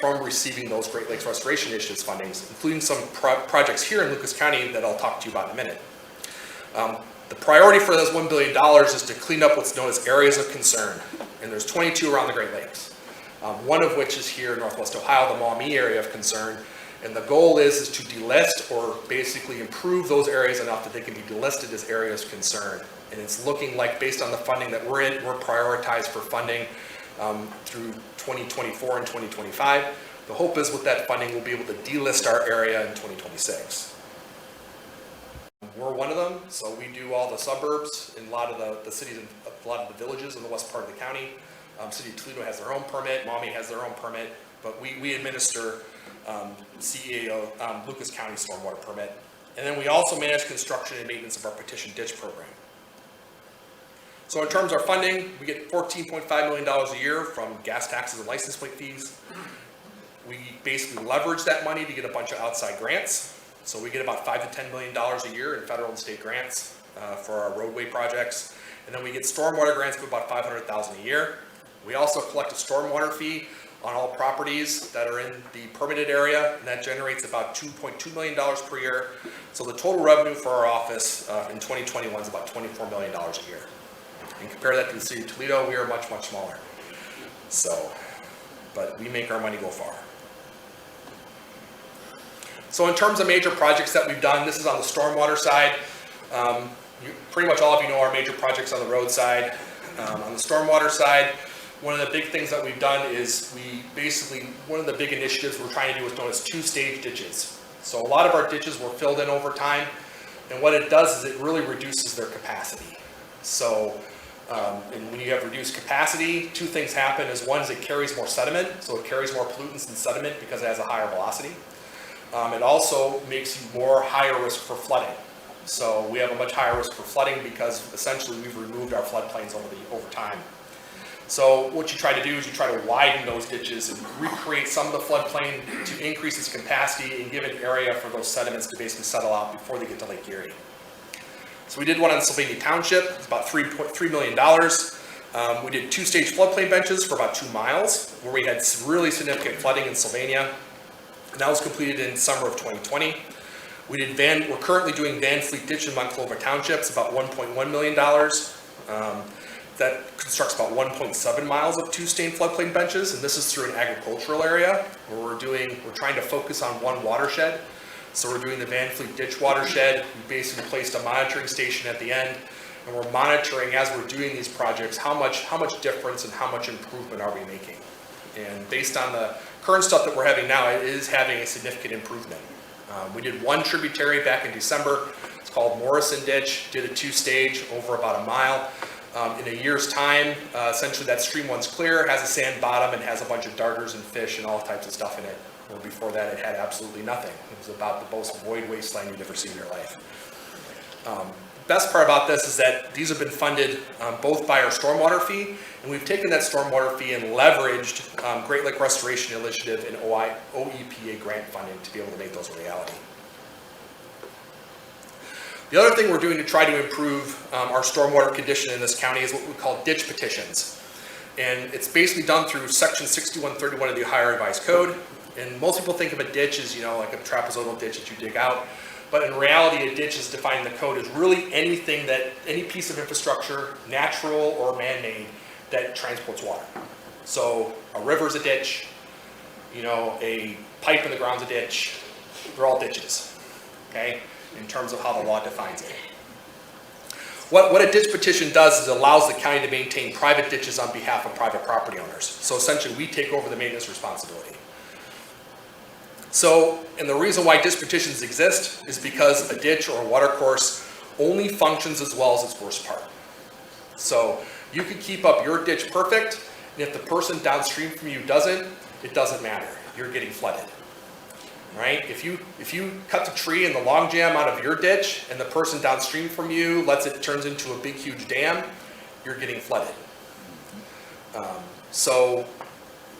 from receiving those Great Lakes Restoration Initiatives fundings, including some projects here in Lucas County that I'll talk to you about in a minute. The priority for those $1 billion is to clean up what's known as areas of concern. And there's 22 around the Great Lakes, one of which is here in Northwest Ohio, the Maumee area of concern. And the goal is to delist or basically improve those areas enough that they can be delisted as areas of concern. And it's looking like, based on the funding that we're in, we're prioritized for funding through 2024 and 2025. The hope is with that funding, we'll be able to delist our area in 2026. We're one of them, so we do all the suburbs in a lot of the cities and a lot of the villages in the west part of the county. City of Toledo has their own permit, Maumee has their own permit, but we administer CEAO, Lucas County Stormwater Permit. And then we also manage construction and maintenance of our petition ditch program. So in terms of our funding, we get $14.5 million a year from gas taxes and license plate fees. We basically leverage that money to get a bunch of outside grants. So we get about $5 to $10 million a year in federal and state grants for our roadway projects. And then we get stormwater grants of about $500,000 a year. We also collect a stormwater fee on all properties that are in the permitted area, and that generates about $2.2 million per year. So the total revenue for our office in 2021 is about $24 million a year. And compare that to the city of Toledo, we are much, much smaller. So but we make our money go far. So in terms of major projects that we've done, this is on the stormwater side. Pretty much all of you know our major projects on the road side. On the stormwater side, one of the big things that we've done is one of the big initiatives we're trying to do is known as two-stage ditches. So a lot of our ditches were filled in over time, and what it does is it really reduces their capacity. So and when you have reduced capacity, two things happen. One is it carries more sediment, so it carries more pollutants and sediment because it has a higher velocity. It also makes you more higher risk for flooding. So we have a much higher risk for flooding because essentially we've removed our floodplains over time. So what you try to do is you try to widen those ditches and recreate some of the floodplain to increase its capacity and give an area for those sediments to basically settle out before they get to Lake Erie. So we did one on Sylvania Township. It's about $3.3 million. We did two-stage floodplain benches for about 2 miles where we had really significant flooding in Sylvania. And that was completed in summer of 2020. We're currently doing Van Fleet Ditch in Monclova Township. It's about $1.1 million. That constructs about 1.7 miles of two-stage floodplain benches, and this is through an agricultural area where we're trying to focus on one watershed. So we're doing the Van Fleet Ditch watershed. We basically placed a monitoring station at the end, and we're monitoring as we're doing these projects how much difference and how much improvement are we making. And based on the current stuff that we're having now, it is having a significant improvement. We did one tributary back in December. It's called Morrison Ditch. Did a two-stage over about a mile. In a year's time, essentially that stream once clear, has a sand bottom, and has a bunch of darters and fish and all types of stuff in it. Where before that, it had absolutely nothing. It was about the most void wasteland you'd ever see in your life. Best part about this is that these have been funded both by our stormwater fee, and we've taken that stormwater fee and leveraged Great Lake Restoration Initiative and OEPA grant funding to be able to make those a reality. The other thing we're doing to try to improve our stormwater condition in this county is what we call ditch petitions. And it's basically done through section 6131 of the Ohio Revised Code. And most people think of a ditch as, like a trapezoidal ditch that you dig out. But in reality, a ditch is defined in the code as really any piece of infrastructure, natural or man-made, that transports water. So a river's a ditch, a pipe in the ground's a ditch. They're all ditches, okay? In terms of how the law defines it. What a ditch petition does is it allows the county to maintain private ditches on behalf of private property owners. So essentially, we take over the maintenance responsibility. So, and the reason why ditch petitions exist is because a ditch or a water course only functions as well as its worst part. So, you could keep up your ditch perfect, and if the person downstream from you doesn't, it doesn't matter. You're getting flooded. Right? If you cut the tree and the log jam out of your ditch and the person downstream from you turns into a big huge dam, you're getting flooded. So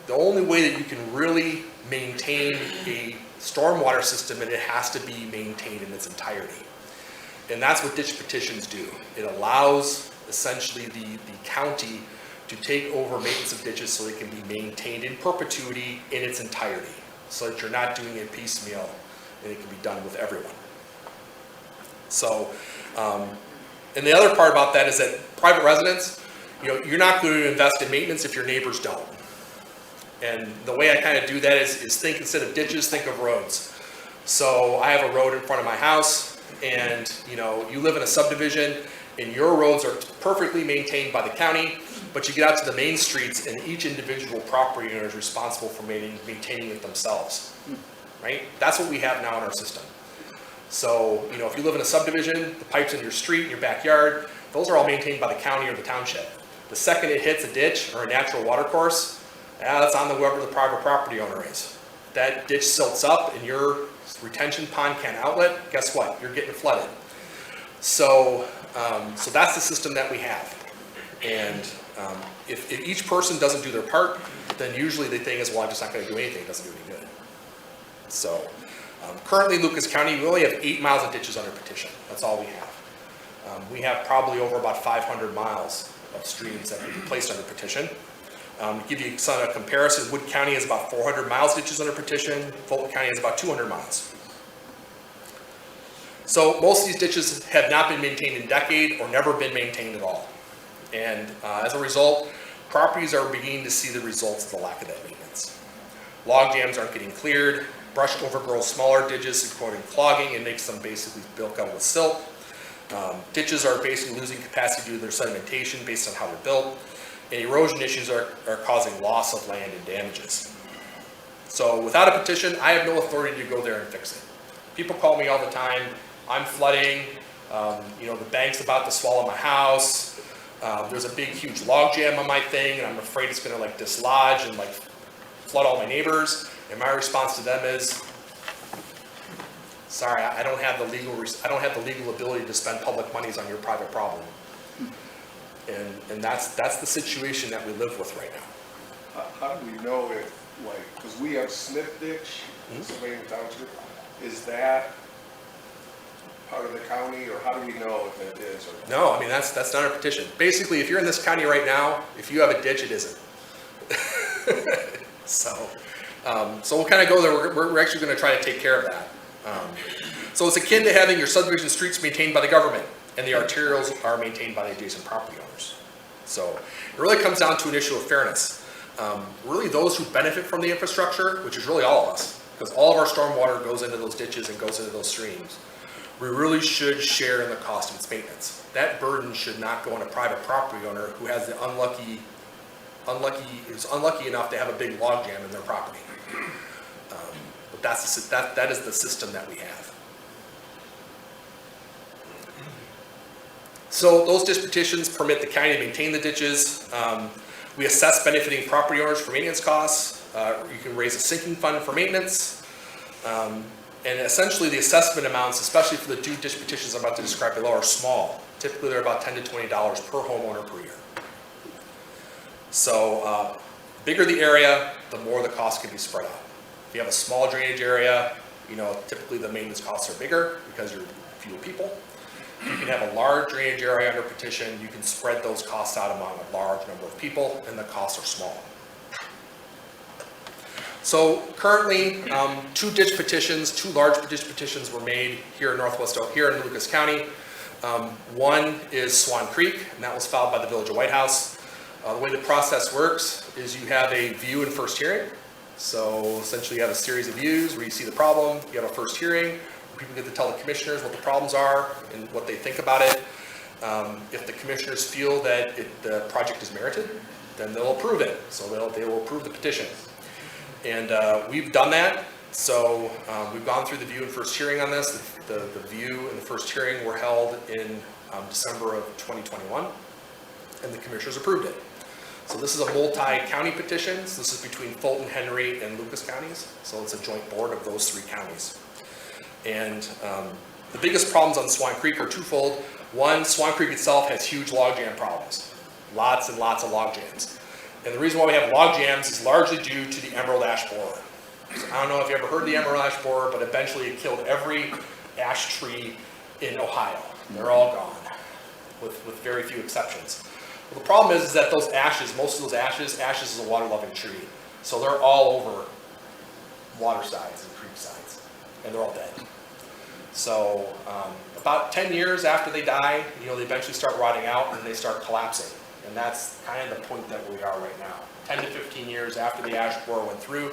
the only way that you can really maintain a stormwater system, and it has to be maintained in its entirety. And that's what ditch petitions do. It allows essentially the county to take over maintenance of ditches so they can be maintained in perpetuity in its entirety, so that you're not doing it piecemeal and it can be done with everyone. So, and the other part about that is that private residents, you're not going to invest in maintenance if your neighbors don't. And the way I kind of do that is think, instead of ditches, think of roads. So I have a road in front of my house, and you live in a subdivision and your roads are perfectly maintained by the county, but you get out to the main streets and each individual property owner is responsible for maintaining it themselves, right? That's what we have now in our system. So, if you live in a subdivision, the pipes in your street, in your backyard, those are all maintained by the county or the township. The second it hits a ditch or a natural water course, that's on whoever the private property owner is. That ditch silts up and your retention pond can't outlet, guess what? You're getting flooded. So that's the system that we have. And if each person doesn't do their part, then usually the thing is, well, I'm just not going to do anything. It doesn't do any good. So currently, Lucas County, we only have 8 miles of ditches under petition. That's all we have. We have probably over about 500 miles of streams that can be placed under petition. To give you a comparison, Wood County has about 400 miles ditches under petition. Fulton County has about 200 miles. So most of these ditches have not been maintained in a decade or never been maintained at all. And as a result, properties are beginning to see the results of the lack of that maintenance. Log jams aren't getting cleared, brush overgrows smaller ditches, including clogging, and makes them basically built up with silt. Ditches are basically losing capacity due to their sedimentation based on how they're built, and erosion issues are causing loss of land and damages. So without a petition, I have no authority to go there and fix it. People call me all the time, I'm flooding, the bank's about to swallow my house, there's a big huge log jam on my thing and I'm afraid it's gonna like dislodge and like flood all my neighbors, and my response to them is, sorry, I don't have the legal ability to spend public monies on your private problem. And that's the situation that we live with right now. How do we know if, because we have Smith Ditch, Swine Township, is that part of the county, or how do we know if it is or not? No, I mean, that's not a petition. Basically, if you're in this county right now, if you have a ditch, it isn't. So we'll kind of go there. We're actually going to try to take care of that. So it's akin to having your subdivision streets maintained by the government and the arterials are maintained by the adjacent property owners. So it really comes down to an issue of fairness. Really those who benefit from the infrastructure, which is really all of us, because all of our stormwater goes into those ditches and goes into those streams, we really should share in the cost of its maintenance. That burden should not go on a private property owner who has the is unlucky enough to have a big log jam in their property. But that is the system that we have. So those ditch petitions permit the county to maintain the ditches. We assess benefiting property owners for maintenance costs. You can raise a sinking fund for maintenance. And essentially the assessment amounts, especially for the two ditch petitions I'm about to describe below, are small. Typically they're about $10 to $20 per homeowner per year. So bigger the area, the more the cost can be spread out. If you have a small drainage area, typically the maintenance costs are bigger because you're fewer people. If you can have a large drainage area under petition, you can spread those costs out among a large number of people and the costs are small. So currently, two large ditch petitions were made here in Lucas County. One is Swan Creek, and that was filed by the Village of White House. The way the process works is you have a view and first hearing. So essentially you have a series of views where you see the problem, you have a first hearing, where people get to tell the commissioners what the problems are and what they think about it. If the commissioners feel that the project is merited, then they'll approve it. So they will approve the petition. And we've done that. So we've gone through the view and first hearing on this. The view and the first hearing were held in December of 2021, and the commissioners approved it. So this is a multi-county petition. So this is between Fulton, Henry, and Lucas counties. So it's a joint board of those three counties. And the biggest problems on Swine Creek are twofold. One, Swine Creek itself has huge log jam problems. Lots and lots of log jams. And the reason why we have log jams is largely due to the emerald ash borer. So I don't know if you ever heard of the emerald ash borer, but eventually it killed every ash tree in Ohio. They're all gone, with very few exceptions. Well, the problem is that those ashes, most of those ashes is a water-loving tree. So they're all over water sides and creek sides, and they're all dead. So about 10 years after they die, they eventually start rotting out and they start collapsing. And that's kind of the point that we are right now. 10 to 15 years after the ash borer went through,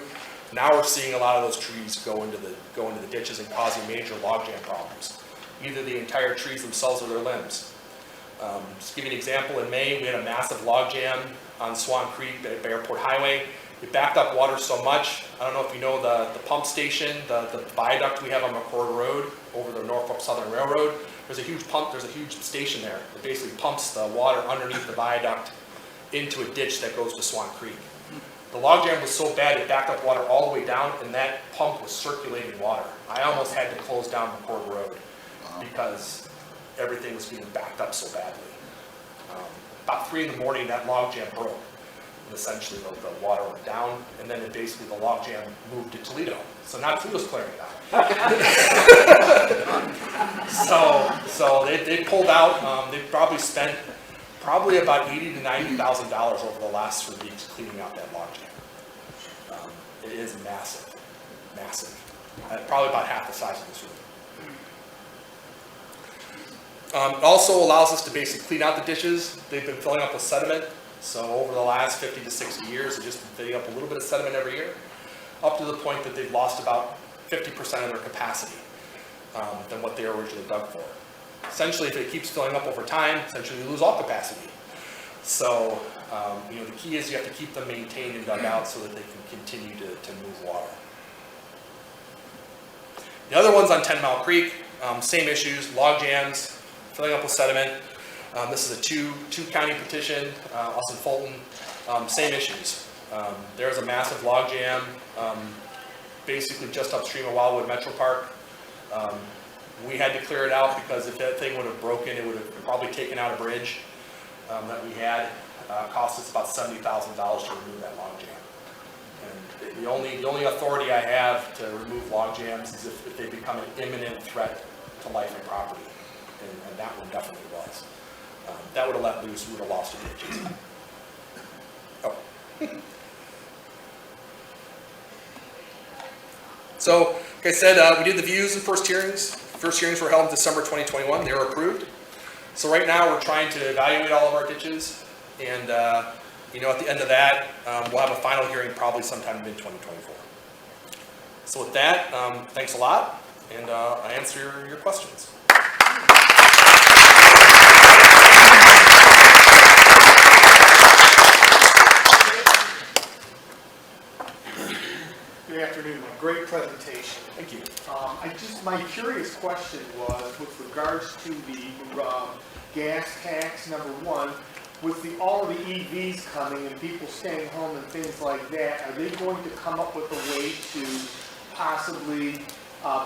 now we're seeing a lot of those trees go into the ditches and causing major logjam problems. Either the entire trees themselves or their limbs. Just to give you an example, in May we had a massive logjam on Swan Creek at Airport Highway. It backed up water so much. I don't know if you know the pump station, the viaduct we have on McCord Road over the Norfolk Southern Railroad. There's a huge station there that basically pumps the water underneath the viaduct into a ditch that goes to Swan Creek. The logjam was so bad it backed up water all the way down, and that pump was circulating water. I almost had to close down McCord Road because everything was being backed up so badly. About 3 in the morning, that logjam broke. And essentially, the water went down, and then basically the logjam moved to Toledo. So now Toledo's clearing it out. So they pulled out. They probably spent about $80,000 to $90,000 over the last 3 weeks cleaning out that logjam. It is massive. Probably about half the size of this room. It also allows us to basically clean out the ditches. They've been filling up with sediment. So over the last 50 to 60 years, they've just been filling up a little bit of sediment every year, up to the point that they've lost about 50% of their capacity than what they were originally dug for. Essentially, if it keeps filling up over time, essentially you lose all capacity. So, the key is you have to keep them maintained and dug out so that they can continue to move water. The other one's on 10 Mile Creek, same issues, log jams, filling up with sediment. This is a two county petition, us and Fulton, same issues. There's a massive log jam, basically just upstream of Wildwood Metro Park. We had to clear it out because if that thing would have broken, it would have probably taken out a bridge that we had. Cost us about $70,000 to remove that log jam. And the only authority I have to remove log jams is if they become an imminent threat to life and property, and that one definitely was. That would have let loose, we would have lost the bridges. Oh. So, like I said, we did the views in first hearings. First hearings were held in December 2021. They were approved. So right now we're trying to evaluate all of our ditches, and at the end of that, we'll have a final hearing probably sometime mid-2024. So with that, thanks a lot, and I answer your questions. Good afternoon. Great presentation. Thank you. My curious question was with regards to the gas tax, number one, with all of the EVs coming and people staying home and things like that, are they going to come up with a way to possibly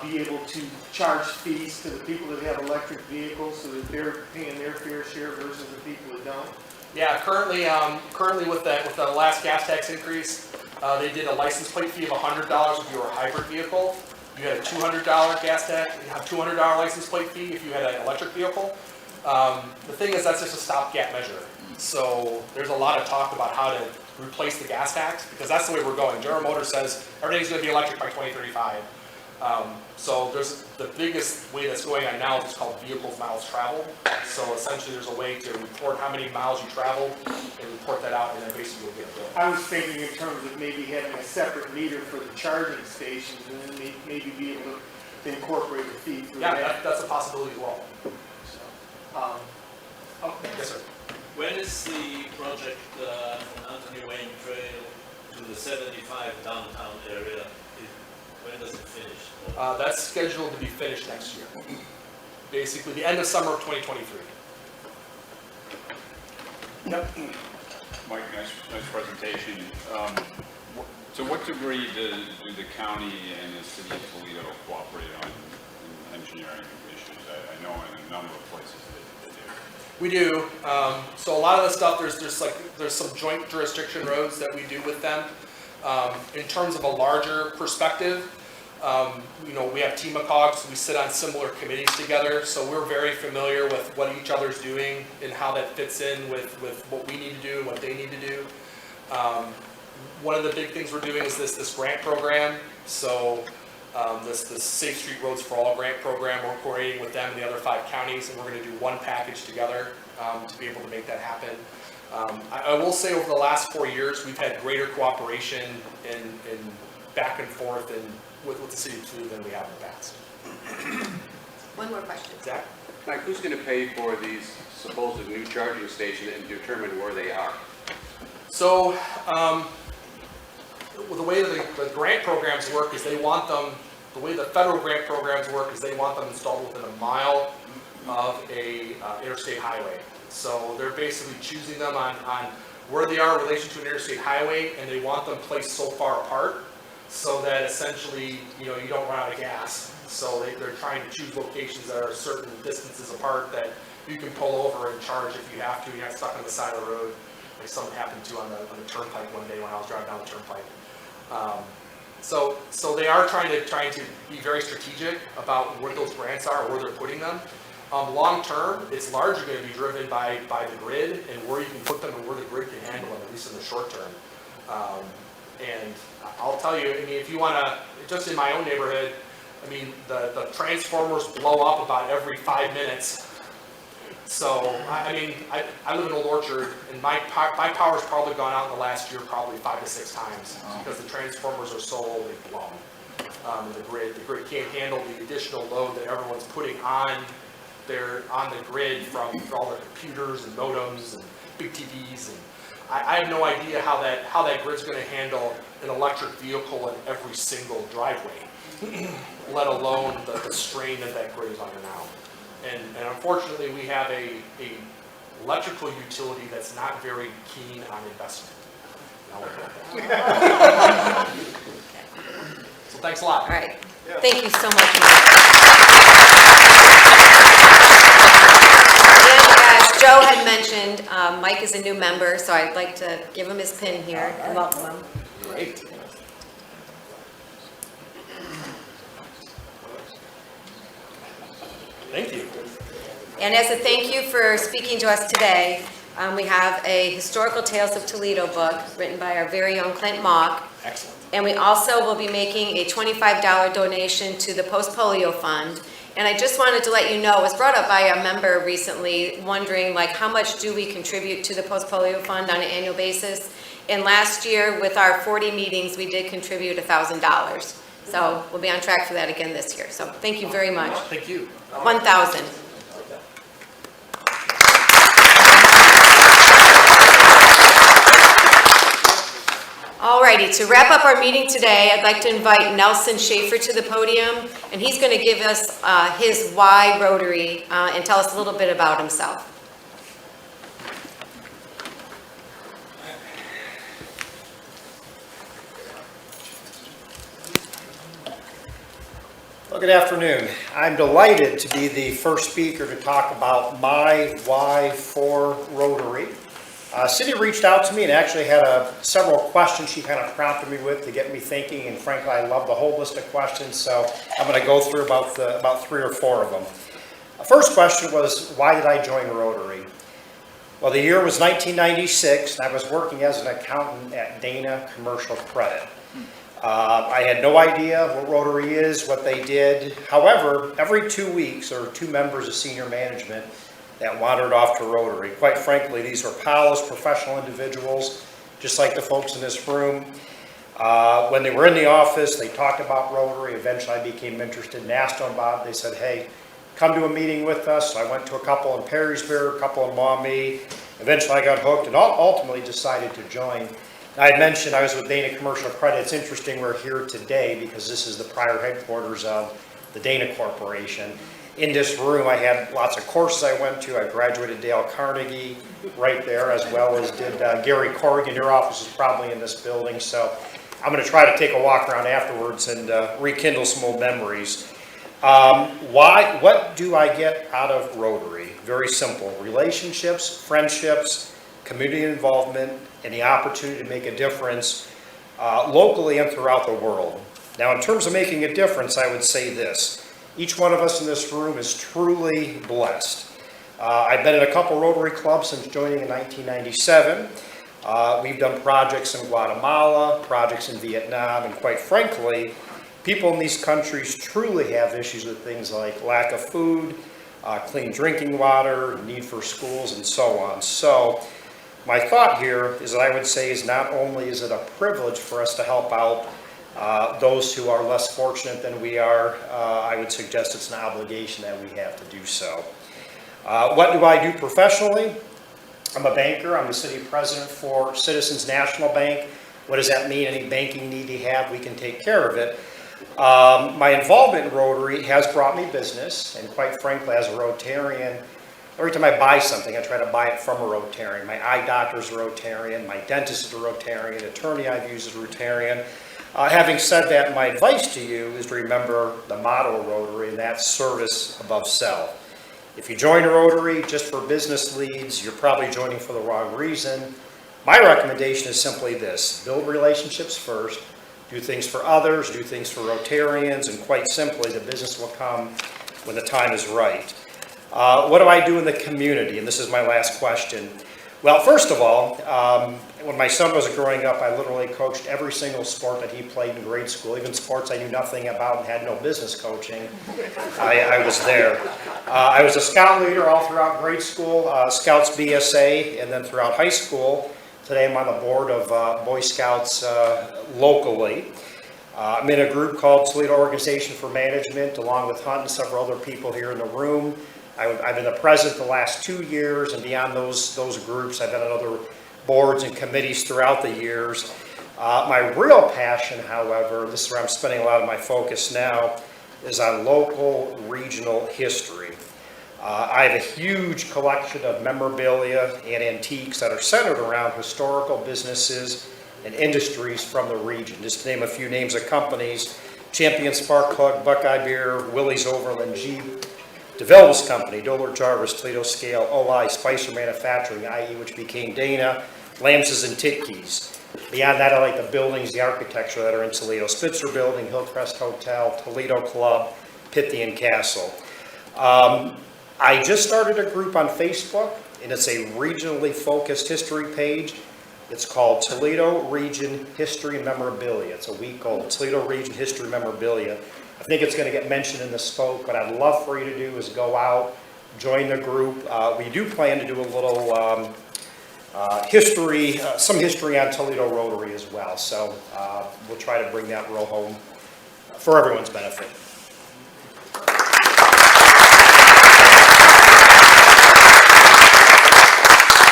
be able to charge fees to the people that have electric vehicles so that they're paying their fair share versus the people that don't? Yeah, currently with the last gas tax increase, they did a license plate fee of $100 if you were a hybrid vehicle. You had a $200 gas tax, you have $200 license plate fee if you had an electric vehicle. The thing is, that's just a stopgap measure. So there's a lot of talk about how to replace the gas tax, because that's the way we're going. General Motors says everything's going to be electric by 2035. So there's the biggest way that's going on now is it's called vehicles miles traveled. So essentially there's a way to report how many miles you traveled and report that out, and then basically you'll get a bill. I was thinking in terms of maybe having a separate meter for the charging stations and then maybe be able to incorporate a fee through that. Yeah, that's a possibility as well. Okay. Yes, sir. When is the project from Anthony Wayne Trail to the 75 downtown area? When does it finish? That's scheduled to be finished next year. Basically, the end of summer of 2023. Yep. Mike, nice presentation. To what degree do the county and the city of Toledo cooperate on engineering issues? I know in a number of places they do. We do. So a lot of the stuff, there's some joint jurisdiction roads that we do with them. In terms of a larger perspective, we have TMACOGs, we sit on similar committees together, so we're very familiar with what each other's doing and how that fits in with what we need to do and what they need to do. One of the big things we're doing is this grant program. So this Safe Street Roads for All grant program, we're coordinating with them and the other 5 counties, and we're going to do one package together to be able to make that happen. I will say over the last 4 years, we've had greater cooperation in back and forth and with the city of Toledo than we have in the past. One more question. Zach? Mike, who's going to pay for these supposed new charging stations and determine where they are? So, the way the grant programs work is they want them, the way the federal grant programs work is they want them installed within a mile of a interstate highway. So they're basically choosing them on where they are in relation to an interstate highway, and they want them placed so far apart so that essentially, you don't run out of gas. So they're trying to choose locations that are certain distances apart that you can pull over and charge if you have to. You're not stuck on the side of the road, like something happened to on the turnpike one day when I was driving down the turnpike. So they are trying to be very strategic about where those grants are, where they're putting them. Long term, it's largely going to be driven by the grid and where you can put them and where the grid can handle them, at least in the short term. And I'll tell you, if you want to, just in my own neighborhood, the transformers blow up about every 5 minutes. So, I mean, I live in Old Orchard, and my power's probably gone out in the last year probably 5 to 6 times, because the transformers are so old, they've blown. The grid can't handle the additional load that everyone's putting on the grid from all the computers and modems and big TVs, and I have no idea how that grid's going to handle an electric vehicle in every single driveway, let alone the strain that grid is under now. And unfortunately, we have a electrical utility that's not very keen on investment. So thanks a lot. All right. Thank you so much, Mike. And as Joe had mentioned, Mike is a new member, so I'd like to give him his pin here and welcome him. Great. Thank you. And as a thank you for speaking to us today, we have a Historical Tales of Toledo book written by our very own Clint Mock. Excellent. And we also will be making a $25 donation to the Post-Polio Fund. And I just wanted to let you know, it was brought up by a member recently, wondering like how much do we contribute to the Post-Polio Fund on an annual basis? And last year, with our 40 meetings, we did contribute $1,000. So we'll be on track for that again this year. So thank you very much. Thank you. 1,000. Alrighty, to wrap up our meeting today, I'd like to invite Nelson Shaffer to the podium, and he's going to give us his why Rotary and tell us a little bit about himself. Well, good afternoon. I'm delighted to be the first speaker to talk about my why for Rotary. Cindy reached out to me and actually had several questions she kind of prompted me with to get me thinking, and frankly, I love the whole list of questions, so I'm going to go through about 3 or 4 of them. The first question was, why did I join Rotary? Well, the year was 1996, and I was working as an accountant at Dana Commercial Credit. I had no idea what Rotary is, what they did. However, every 2 weeks, there were 2 members of senior management that wandered off to Rotary. Quite frankly, these were polished professional individuals, just like the folks in this room. When they were in the office, they talked about Rotary. Eventually, I became interested and asked them about it. They said, hey, come to a meeting with us. So I went to a couple in Perrysburg, a couple in Maumee. Eventually, I got hooked and ultimately decided to join. I had mentioned I was with Dana Commercial Credit. It's interesting we're here today because this is the prior headquarters of the Dana Corporation. In this room, I had lots of courses I went to. I graduated Dale Carnegie right there, as well as did Gary Corrigan. Your office is probably in this building, so I'm going to try to take a walk around afterwards and rekindle some old memories. What do I get out of Rotary? Very simple. Relationships, friendships, community involvement, and the opportunity to make a difference locally and throughout the world. Now, in terms of making a difference, I would say this. Each one of us in this room is truly blessed. I've been in a couple Rotary clubs since joining in 1997. We've done projects in Guatemala, projects in Vietnam, and quite frankly, people in these countries truly have issues with things like lack of food, clean drinking water, need for schools, and so on. So my thought here is that I would say is not only is it a privilege for us to help out those who are less fortunate than we are, I would suggest it's an obligation that we have to do so. What do I do professionally? I'm a banker. I'm the city president for Citizens National Bank. What does that mean? Any banking need you have, we can take care of it. My involvement in Rotary has brought me business, and quite frankly, as a Rotarian, every time I buy something, I try to buy it from a Rotarian. My eye doctor's a Rotarian, my dentist is a Rotarian, attorney I've used is a Rotarian. Having said that, my advice to you is to remember the motto of Rotary, and that's service above self. If you join Rotary just for business leads, you're probably joining for the wrong reason. My recommendation is simply this: build relationships first, do things for others, do things for Rotarians, and quite simply, the business will come when the time is right. What do I do in the community? And this is my last question. Well, first of all, when my son was growing up, I literally coached every single sport that he played in grade school, even sports I knew nothing about and had no business coaching. I was there. I was a scout leader all throughout grade school, Scouts BSA, and then throughout high school. Today I'm on the board of Boy Scouts locally. I'm in a group called Toledo Organization for Management, along with Hunt and several other people here in the room. I've been the president the last 2 years, and beyond those groups, I've been on other boards and committees throughout the years. My real passion, however, this is where I'm spending a lot of my focus now, is on local regional history. I have a huge collection of memorabilia and antiques that are centered around historical businesses and industries from the region. Just to name a few names of companies: Champion Spark Plug, Buckeye Beer, Willie's Overland Jeep, DeVilbiss Company, Doler Jarvis, Toledo Scale, OI, Spicer Manufacturing, IE, which became Dana, Lamses and Titkeys. Beyond that, I like the buildings, the architecture that are in Toledo: Spitzer Building, Hillcrest Hotel, Toledo Club, Pythian Castle. I just started a group on Facebook, and it's a regionally focused history page. It's called Toledo Region History and Memorabilia. It's a week old, Toledo Region History and Memorabilia. I think it's going to get mentioned in the spoke. What I'd love for you to do is go out, join the group. We do plan to do a little history, some history on Toledo Rotary as well. So we'll try to bring that real home for everyone's benefit.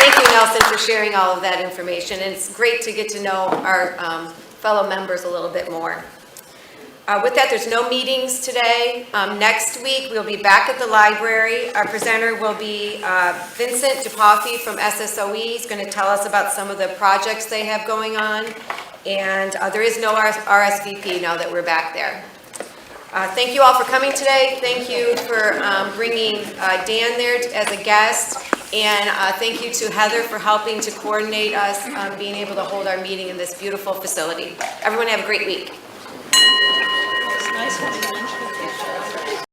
Thank you, Nelson, for sharing all of that information. And it's great to get to know our fellow members a little bit more. With that, there's no meetings today. Next week, we'll be back at the library. Our presenter will be Vincent DePaufy from SSOE. He's going to tell us about some of the projects they have going on. And there is no RSVP now that we're back there. Thank you all for coming today. Thank you for bringing Dan there as a guest. And thank you to Heather for helping to coordinate us being able to hold our meeting in this beautiful facility. Everyone have a great week. Nice one.